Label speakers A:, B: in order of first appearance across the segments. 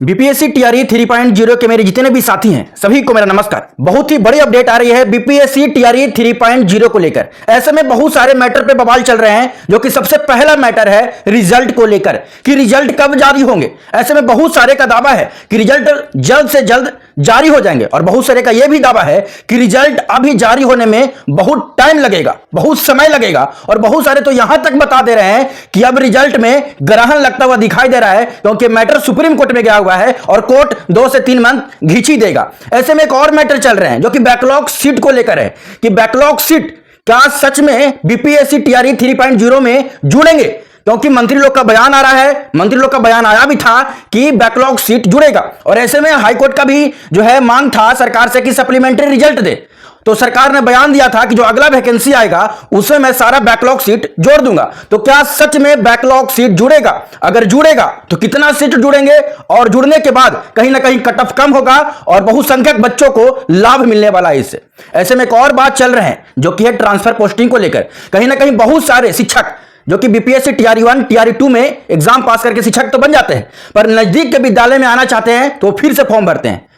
A: BPSC TRE 3.0 के मेरे जितने भी साथी हैं सभी को मेरा नमस्कार। बहुत ही बड़ी अपडेट आ रही है बीपीएससी टीआरई 3.0 को लेकर। ऐसे में बहुत सारे मैटर पे बवाल चल रहे हैं, जो कि सबसे पहला मैटर है रिजल्ट को लेकर कि रिजल्ट कब जारी होंगे। ऐसे में बहुत सारे का दावा है कि रिजल्ट जल्द से जल्द जारी हो जाएंगे और बहुत सारे का यह भी दावा है कि रिजल्ट अभी जारी होने में बहुत टाइम लगेगा, बहुत समय लगेगा। और बहुत सारे तो यहां तक बता दे रहे हैं कि अब रिजल्ट में ग्रहण लगता हुआ दिखाई दे रहा है, क्योंकि मैटर सुप्रीम कोर्ट में गया हुआ है और कोर्ट 2 से 3 मंथ घींच ही देगा। ऐसे में एक और मैटर चल रहे हैं जो कि बैकलॉग सीट को लेकर है कि बैकलॉग सीट क्या सच में बीपीएससी टीआरई 3.0 में जुड़ेंगे, क्योंकि मंत्री लोग का बयान आ रहा है, मंत्री लोग का बयान आया भी था कि बैकलॉग सीट जुड़ेगा। और ऐसे में हाईकोर्ट का भी जो है मांग था सरकार से कि सप्लीमेंट्री रिजल्ट दे, तो सरकार ने बयान दिया था कि जो अगला वैकेंसी आएगा उसमें मैं सारा बैकलॉग सीट जोड़ दूंगा। तो क्या सच में बैकलॉग सीट जुड़ेगा? अगर जुड़ेगा तो कितना सीट जुड़ेंगे और जुड़ने के बाद कहीं ना कहीं कट ऑफ कम होगा और बहुसंख्यक बच्चों को लाभ मिलने वाला है इससे। ऐसे में एक और बात चल रहे हैं जो कि है ट्रांसफर पोस्टिंग को लेकर। कहीं ना कहीं बहुत सारे शिक्षक जो कि बीपीएससी टीआरई 1 टीआरई 2 में एग्जाम पास करके शिक्षक तो बन जाते हैं, पर नजदीक के विद्यालय में आना चाहते हैं तो फिर से फॉर्म भरते हैं।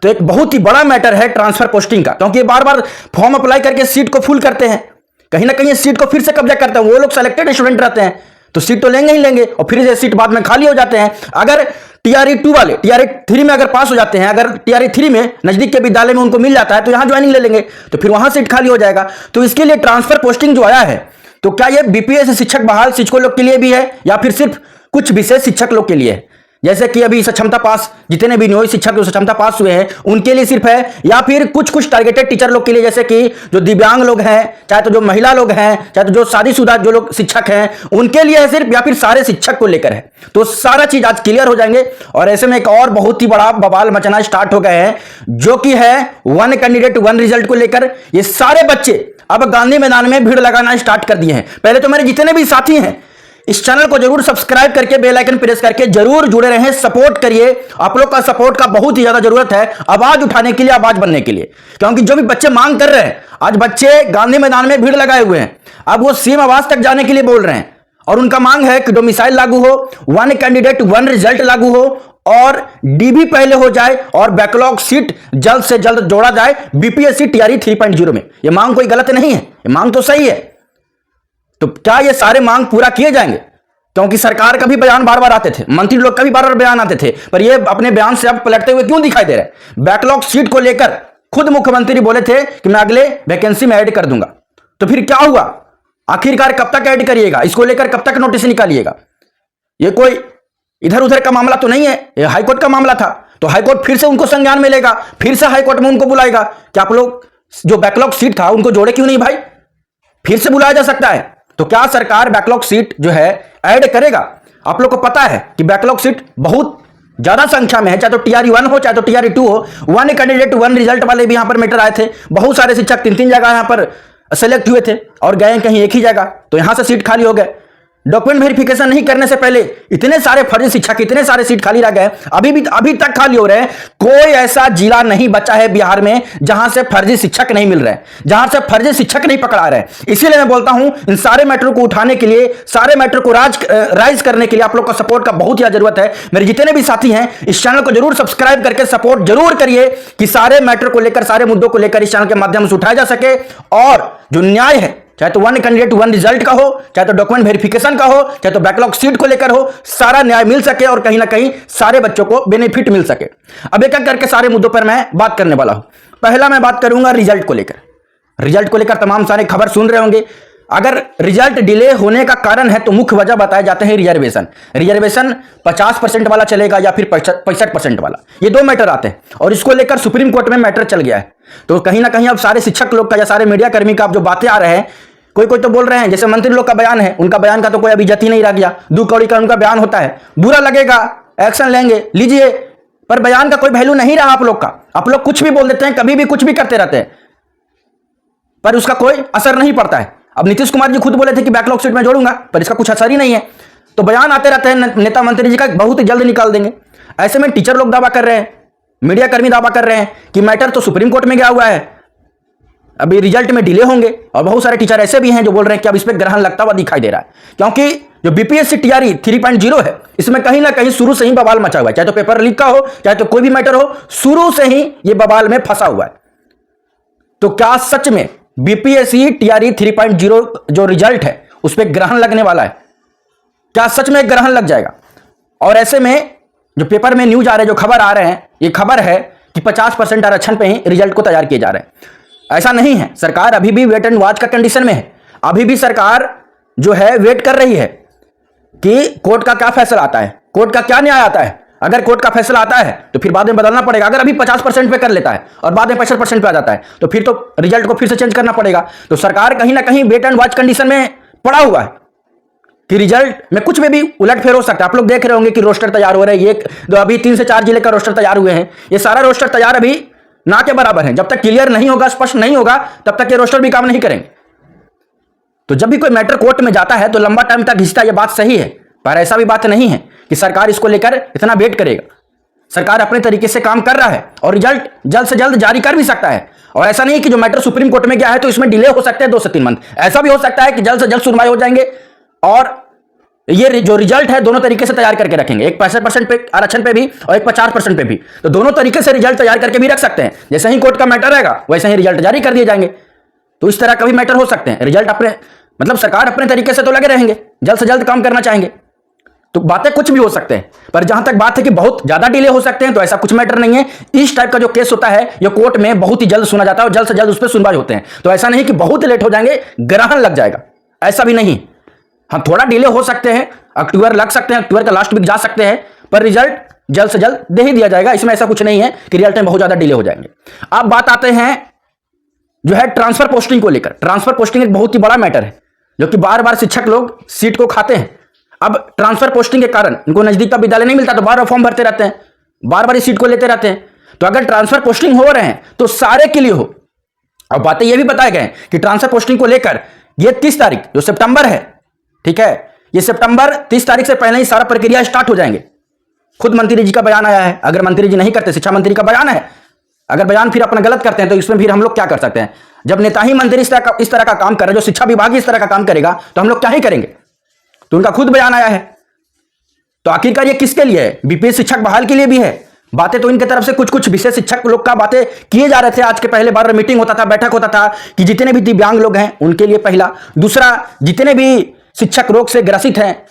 A: तो एक बहुत ही बड़ा मैटर है ट्रांसफर पोस्टिंग का, क्योंकि बार बार फॉर्म अप्लाई करके सीट को फुल करते हैं, कहीं ना कहीं सीट को फिर से कब्जा करते हैं। वो लोग सेलेक्टेड स्टूडेंट रहते हैं तो सीट तो लेंगे ही लेंगे और फिर से सीट बाद में खाली हो जाते हैं। अगर टीआरई 2 वाले टीआरई 3 में अगर पास हो जाते हैं, अगर टीआरई 3 में नजदीक के विद्यालय में उनको मिल जाता है तो यहां ज्वाइनिंग ले लेंगे, तो फिर वहां सीट खाली हो जाएगा। तो इसके लिए ट्रांसफर पोस्टिंग जो आया है, तो क्या यह बीपीएससी शिक्षक बहाल शिक्षकों लोग के लिए भी है या फिर सिर्फ कुछ विशेष शिक्षक लोग के लिए है? जैसे कि अभी सक्षमता पास जितने भी नियोजित शिक्षक जो सक्षमता पास हुए हैं उनके लिए सिर्फ है, या फिर कुछ टारगेटेड टीचर लोग के लिए, जैसे कि जो दिव्यांग लोग हैं, चाहे तो जो महिला लोग हैं, चाहे तो जो शादीशुदा जो लोग शिक्षक हैं उनके लिए है सिर्फ, या फिर सारे शिक्षक को लेकर है? तो सारा चीज आज क्लियर हो जाएंगे। और ऐसे में एक और बहुत ही बड़ा बवाल मचना स्टार्ट हो गए हैं जो कि है 1 कैंडिडेट 1 रिजल्ट को लेकर। ये सारे बच्चे अब गांधी मैदान में भीड़ लगाना स्टार्ट कर दिए हैं। पहले तो मेरे जितने भी साथी हैं इस चैनल को जरूर सब्सक्राइब करके बेल आइकन प्रेस करके जरूर जुड़े रहें, सपोर्ट करिए। आप लोग का सपोर्ट का बहुत ही ज्यादा जरूरत है आवाज उठाने के लिए, आवाज बनने के लिए, क्योंकि जो भी बच्चे मांग कर रहे हैं, आज बच्चे गांधी मैदान में भीड़ लगाए हुए हैं, अब वो सीएम आवास तक जाने के लिए बोल रहे हैं और उनका मांग है कि डोमिसाइल लागू हो, 1 कैंडिडेट 1 रिजल्ट लागू हो और डीबी पहले हो जाए और बैकलॉग सीट जल्द से जल्द जोड़ा जाए बीपीएससी टीआरई 3.0 में। यह मांग कोई गलत नहीं है, यह मांग तो सही है। तो क्या ये सारे मांग पूरा किए जाएंगे? क्योंकि सरकार का भी बयान बार बार आते थे, मंत्री लोग का भी बार बार बयान आते थे, पर ये अपने बयान से अब पलटते हुए क्यों दिखाई दे रहे हैं? बैकलॉग सीट को लेकर खुद मुख्यमंत्री बोले थे कि मैं अगले वैकेंसी में ऐड कर दूंगा, तो फिर क्या हुआ? आखिरकार कब तक ऐड करिएगा? इसको लेकर कब तक नोटिस निकालिएगा? ये कोई इधर उधर का मामला तो नहीं है, ये हाईकोर्ट का मामला था। तो हाईकोर्ट फिर से उनको संज्ञान में लेगा, फिर से हाईकोर्ट में उनको बुलाएगा कि आप लोग जो बैकलॉग सीट था उनको जोड़े क्यों नहीं भाई? फिर से बुलाया जा सकता है। तो क्या सरकार बैकलॉग सीट जो है ऐड करेगा? आप लोग को पता है कि बैकलॉग सीट बहुत ज्यादा संख्या में है, चाहे तो टीआरई 1 हो चाहे तो टीआरई 2 हो। 1 कैंडिडेट 1 रिजल्ट वाले भी यहां पर मैटर आए थे, बहुत सारे शिक्षक 3-3 जगह यहां पर सेलेक्ट हुए थे और गए कहीं एक ही जगह, तो यहां से सीट खाली हो गए। डॉक्यूमेंट वेरिफिकेशन नहीं करने से पहले इतने सारे फर्जी शिक्षक, इतने सारे सीट खाली रह गए, अभी तक खाली हो रहे हैं। कोई ऐसा जिला नहीं बचा है बिहार में जहां से फर्जी शिक्षक नहीं मिल रहे हैं, जहां से फर्जी शिक्षक नहीं पकड़ा रहे हैं। इसीलिए मैं बोलता हूं इन सारे मैटर को उठाने के लिए, सारे मैटर को राइज करने के लिए आप लोग का सपोर्ट का बहुत ही जरूरत है। मेरे जितने भी साथी हैं इस चैनल को जरूर सब्सक्राइब करके सपोर्ट जरूर करिए कि सारे मैटर को लेकर, सारे मुद्दों को लेकर इस चैनल के माध्यम से उठाया जा सके और जो न्याय है, चाहे तो 1 कैंडिडेट 1 रिजल्ट का हो, चाहे तो डॉक्यूमेंट वेरिफिकेशन का हो, चाहे तो बैकलॉग सीट को लेकर हो, सारा न्याय मिल सके और कहीं ना कहीं सारे बच्चों को बेनिफिट मिल सके। अब एक एक करके सारे मुद्दों पर मैं बात करने वाला हूं। पहला मैं बात करूंगा रिजल्ट को लेकर। रिजल्ट को लेकर तमाम सारे खबर सुन रहे होंगे। अगर रिजल्ट डिले होने का कारण है तो मुख्य वजह बताए जाते हैं रिजर्वेशन। रिजर्वेशन 50% वाला चलेगा या फिर 65% वाला, ये 2 मैटर आते हैं और इसको लेकर सुप्रीम कोर्ट में मैटर चल गया है। तो कहीं ना कहीं अब सारे शिक्षक लोग का या सारे मीडिया कर्मी का अब जो बातें आ रहे हैं, कोई तो बोल रहे हैं, जैसे मंत्री लोग का बयान है, उनका बयान का तो कोई अभी इज्जत ही नहीं रह गया। 2 कौड़ी का उनका बयान होता है, बुरा लगेगा, एक्शन लेंगे, लीजिए, पर बयान का कोई वैल्यू नहीं रहा आप लोग का। आप लोग कुछ भी बोल देते हैं, कभी भी कुछ भी करते रहते हैं, पर उसका कोई असर नहीं पड़ता है। अब नीतीश कुमार जी खुद बोले थे कि बैकलॉग सीट में जोड़ूंगा, पर इसका कुछ असर ही नहीं है। तो बयान आते रहते हैं नेता मंत्री जी का, बहुत जल्द निकाल देंगे। ऐसे में टीचर लोग दावा कर रहे हैं, मीडिया कर्मी दावा कर रहे हैं कि मैटर तो सुप्रीम कोर्ट में गया हुआ है, अभी रिजल्ट में डिले होंगे। और बहुत सारे टीचर ऐसे भी हैं जो बोल रहे हैं कि अब इस पर ग्रहण लगता हुआ दिखाई दे रहा है, क्योंकि जो बीपीएससी टीआरई 3.0 है इसमें कहीं ना कहीं शुरू से ही बवाल मचा हुआ है। चाहे तो पेपर लीक का हो, चाहे तो कोई भी मैटर हो, शुरू से ही यह बवाल में फंसा हुआ है। तो क्या सच में बीपीएससी टीआरई 3.0 जो रिजल्ट है उस पर ग्रहण लगने वाला है? क्या सच में ग्रहण लग जाएगा? और ऐसे में जो पेपर में न्यूज आ रहे हैं, जो खबर आ रहे हैं, ये खबर है कि 50% आरक्षण पे ही रिजल्ट को तैयार किए जा रहे हैं। ऐसा नहीं है, सरकार अभी भी वेट एंड वॉच का कंडीशन में है। अभी भी सरकार जो है वेट कर रही है कि कोर्ट का क्या फैसला आता है, कोर्ट का क्या न्याय आता है। अगर कोर्ट का फैसला आता है तो फिर बाद में बदलना पड़ेगा। अगर अभी 50% पे कर लेता है और बाद में 65% पे आ जाता है तो फिर तो रिजल्ट को फिर से चेंज करना पड़ेगा। तो सरकार कहीं ना कहीं वेट एंड वॉच कंडीशन में पड़ा हुआ है कि रिजल्ट में कुछ में भी उलटफेर हो सकता है। आप लोग देख रहे होंगे कि रोस्टर तैयार हो रहे हैं, ये अभी 3 से 4 जिले का रोस्टर तैयार हुए हैं। ये सारा रोस्टर तैयार अभी ना के बराबर है। जब तक क्लियर नहीं होगा, स्पष्ट नहीं होगा, तब तक ये रोस्टर भी काम नहीं करेंगे। तो जब भी कोई मैटर कोर्ट में जाता है तो लंबा टाइम तक घिसता है, ये बात सही है। पर ऐसा भी बात नहीं है कि सरकार इसको लेकर इतना वेट करेगा। सरकार अपने तरीके से काम कर रहा है और रिजल्ट जल्द से जल्द जारी कर भी सकता है। और ऐसा नहीं है कि जो मैटर सुप्रीम कोर्ट में गया है तो इसमें डिले हो सकते हैं 2 से 3 मंथ। ऐसा भी हो सकता है कि जल्द से जल्द सुनवाई हो जाएंगे और ये जो रिजल्ट है दोनों तरीके से तैयार करके रखेंगे। एक 65% पे आरक्षण पे भी और एक 50% पे भी। तो दोनों तरीके से रिजल्ट तैयार करके भी रख सकते हैं। जैसे ही कोर्ट का मैटर रहेगा वैसे ही रिजल्ट जारी कर दिए जाएंगे। तो इस तरह का भी मैटर हो सकते हैं। रिजल्ट अपने मतलब सरकार अपने तरीके से तो लगे रहेंगे, जल्द से जल्द काम करना चाहेंगे। तो बातें कुछ भी हो सकते हैं, पर जहां तक बात है कि बहुत ज्यादा डिले हो सकते हैं तो ऐसा कुछ मैटर नहीं है। इस टाइप का जो केस होता है ये कोर्ट में बहुत ही जल्द सुना जाता है और जल्द से जल्द उस पर सुनवाई होते हैं। तो ऐसा नहीं कि बहुत लेट हो जाएंगे, ग्रहण लग जाएगा, ऐसा भी नहीं। हाँ, थोड़ा डिले हो सकते हैं, अक्टूबर लग सकते हैं, अक्टूबर का लास्ट वीक जा सकते हैं, पर रिजल्ट जल्द से जल्द दे ही दिया जाएगा। इसमें ऐसा कुछ नहीं है कि रिजल्ट में बहुत ज्यादा डिले हो जाएंगे। अब बात आते हैं जो है ट्रांसफर पोस्टिंग को लेकर। ट्रांसफर पोस्टिंग एक बहुत ही बड़ा मैटर है जो कि बार बार शिक्षक लोग सीट को खाते हैं। अब ट्रांसफर पोस्टिंग के कारण इनको नजदीक का विद्यालय नहीं मिलता तो बार बार फॉर्म भरते रहते हैं, बार बार इस सीट को लेते रहते हैं। तो अगर ट्रांसफर पोस्टिंग हो रहे हैं तो सारे के लिए हो। और बातें यह भी बताए गए कि ट्रांसफर पोस्टिंग को लेकर ये 30 तारीख जो सितंबर है, ठीक है, ये सितंबर 30 तारीख से पहले ही सारा प्रक्रिया स्टार्ट हो जाएंगे। खुद मंत्री जी का बयान आया है। अगर मंत्री जी नहीं करते, शिक्षा मंत्री का बयान है, अगर बयान फिर अपना गलत करते हैं तो इसमें फिर हम लोग क्या कर सकते हैं? जब नेता ही मंत्री इस तरह का काम कर रहे, जो शिक्षा विभाग इस तरह का काम करेगा तो हम लोग क्या ही करेंगे? तो उनका खुद बयान आया है। तो आखिरकार ये किसके लिए है? बीपीएस शिक्षक बहाल के लिए भी है। बातें तो इनके तरफ से कुछ विशेष शिक्षक लोग का बातें किए जा रहे थे। आज के पहले बार मीटिंग होता था, बैठक होता था कि जितने भी दिव्यांग लोग हैं उनके लिए पहला, दूसरा जितने भी शिक्षक रोग से ग्रसित हैं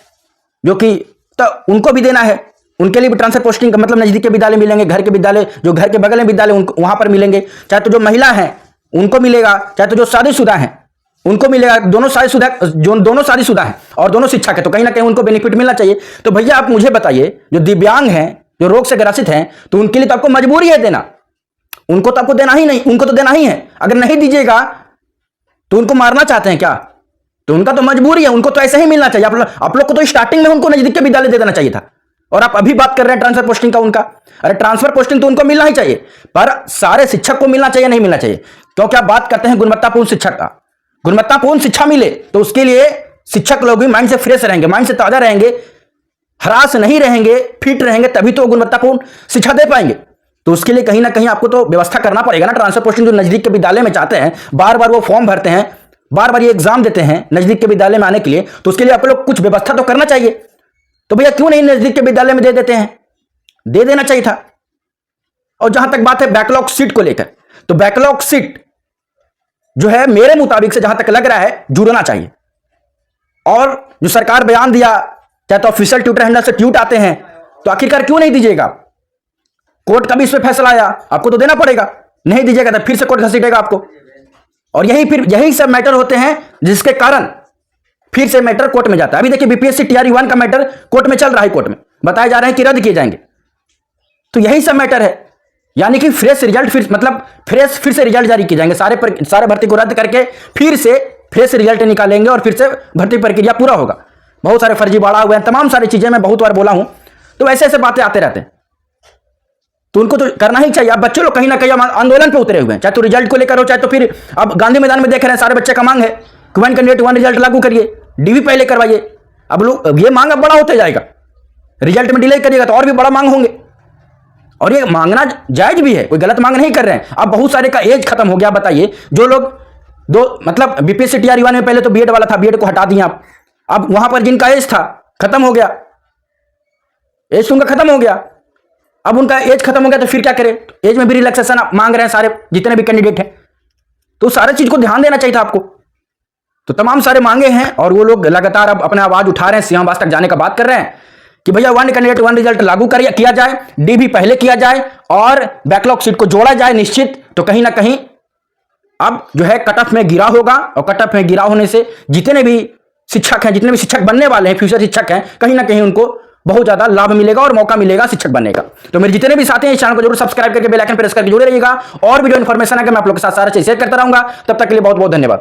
A: जो कि तो उनको भी देना है, उनके लिए भी ट्रांसफर पोस्टिंग मतलब नजदीक के विद्यालय मिलेंगे, घर के विद्यालय जो घर के बगल में विद्यालय उनको वहां पर मिलेंगे। चाहे तो जो महिला है उनको मिलेगा, चाहे तो जो शादीशुदा हैं उनको मिलेगा। दोनों शादीशुदा हैं और दोनों शिक्षक है तो कहीं ना कहीं उनको बेनिफिट मिलना चाहिए। तो भैया आप मुझे बताइए, जो दिव्यांग हैं, जो रोग से ग्रसित हैं, तो उनके लिए तो आपको मजबूरी है देना। उनको तो आपको देना ही नहीं, उनको तो देना ही है। अगर नहीं दीजिएगा तो उनको मारना चाहते हैं क्या? तो उनका तो मजबूरी है, उनको तो ऐसे ही मिलना चाहिए। आप लोग को तो स्टार्टिंग में उनको नजदीक के विद्यालय दे देना चाहिए था। और आप अभी बात कर रहे हैं ट्रांसफर पोस्टिंग का उनका। अरे ट्रांसफर पोस्टिंग तो उनको मिलना ही चाहिए, पर सारे शिक्षक को मिलना चाहिए, नहीं मिलना चाहिए? क्योंकि आप बात करते हैं गुणवत्तापूर्ण शिक्षक का। गुणवत्तापूर्ण शिक्षा मिले तो उसके लिए शिक्षक लोग भी माइंड से फ्रेश रहेंगे, माइंड से ताजा रहेंगे, हरास नहीं रहेंगे, फिट रहेंगे, तभी तो गुणवत्तापूर्ण शिक्षा दे पाएंगे। तो उसके लिए कहीं ना कहीं आपको तो व्यवस्था करना पड़ेगा ना। ट्रांसफर पोस्टिंग जो नजदीक के विद्यालय में चाहते हैं, बार बार वो फॉर्म भरते हैं, बार बार ये एग्जाम देते हैं नजदीक के विद्यालय में आने के लिए, तो उसके लिए आप लोग कुछ व्यवस्था तो करना चाहिए। तो भैया क्यों नहीं नजदीक के विद्यालय में दे देते हैं? दे देना चाहिए था। और जहां तक बात है बैकलॉग सीट को लेकर, तो बैकलॉग सीट जो है मेरे मुताबिक से जहां तक लग रहा है जुड़ना चाहिए। और जो सरकार बयान दिया, चाहे तो ऑफिशियल ट्विटर हैंडल से ट्वीट आते हैं, तो आखिरकार क्यों नहीं दीजिएगा? कोर्ट का भी इस पर फैसला आया, आपको तो देना पड़ेगा। नहीं दीजिएगा तो फिर से कोर्ट घसीटेगा आपको। और यही सब मैटर होते हैं जिसके कारण फिर से मैटर कोर्ट में जाता है। अभी देखिए बीपीएससी टीआरई 1 का मैटर कोर्ट में चल रहा है, कोर्ट में बताए जा रहे हैं कि रद्द किए जाएंगे। तो यही सब मैटर है, यानी कि फ्रेश रिजल्ट फिर से रिजल्ट जारी किए जाएंगे। सारे भर्ती को रद्द करके फिर से फ्रेश रिजल्ट निकालेंगे और फिर से भर्ती प्रक्रिया पूरा होगा। बहुत सारे फर्जीवाड़ा हुए हैं, तमाम सारी चीजें मैं बहुत बार बोला हूं। तो ऐसे ऐसे बातें आते रहते हैं, तो उनको तो करना ही चाहिए। अब बच्चे लोग कहीं ना कहीं आंदोलन पे उतरे हुए हैं, चाहे तो रिजल्ट को लेकर हो, चाहे तो फिर अब गांधी मैदान में देख रहे हैं सारे बच्चे का मांग है कि 1 कैंडिडेट 1 रिजल्ट लागू करिए, डीवी पहले करवाइए। अब लोग ये मांग अब बड़ा होते जाएगा, रिजल्ट में डिले करिएगा तो और भी बड़ा मांग होंगे। और ये मांगना जायज भी है, कोई गलत मांग नहीं कर रहे हैं। अब बहुत सारे का एज खत्म हो गया, बताइए जो लोग मतलब बीपीएससी टीआरई 1 में पहले तो बीएड वाला था, बीएड को हटा दिया आप। अब वहां पर जिनका एज था खत्म हो गया, एज तो उनका खत्म हो गया, अब उनका एज खत्म हो गया तो फिर क्या करें? एज में भी रिलैक्सेशन मांग रहे हैं सारे जितने भी कैंडिडेट हैं, तो सारे चीज को ध्यान देना चाहिए था आपको। तो तमाम सारे मांगे हैं और वो लोग लगातार अब अपने आवाज उठा रहे हैं, सीएम आवास तक जाने का बात कर रहे हैं कि भैया 1 कैंडिडेट 1 रिजल्ट लागू किया जाए, डी भी पहले किया जाए और बैकलॉग सीट को जोड़ा जाए निश्चित। तो कहीं ना कहीं अब जो है कट ऑफ में गिरा होगा, और कट ऑफ में गिरा होने से जितने भी शिक्षक हैं, जितने भी शिक्षक बनने वाले हैं, फ्यूचर शिक्षक हैं, कहीं ना कहीं उनको बहुत ज्यादा लाभ मिलेगा और मौका मिलेगा शिक्षक बनने का। तो मेरे जितने भी साथी हैं इस चैनल को जरूर सब्सक्राइब करके बेल आइकन प्रेस करके जुड़े रहिएगा, और भी जो इन्फॉर्मेशन है कि मैं आप लोग के साथ सारा चीज शेयर करता रहूंगा। तब तक के लिए बहुत बहुत धन्यवाद।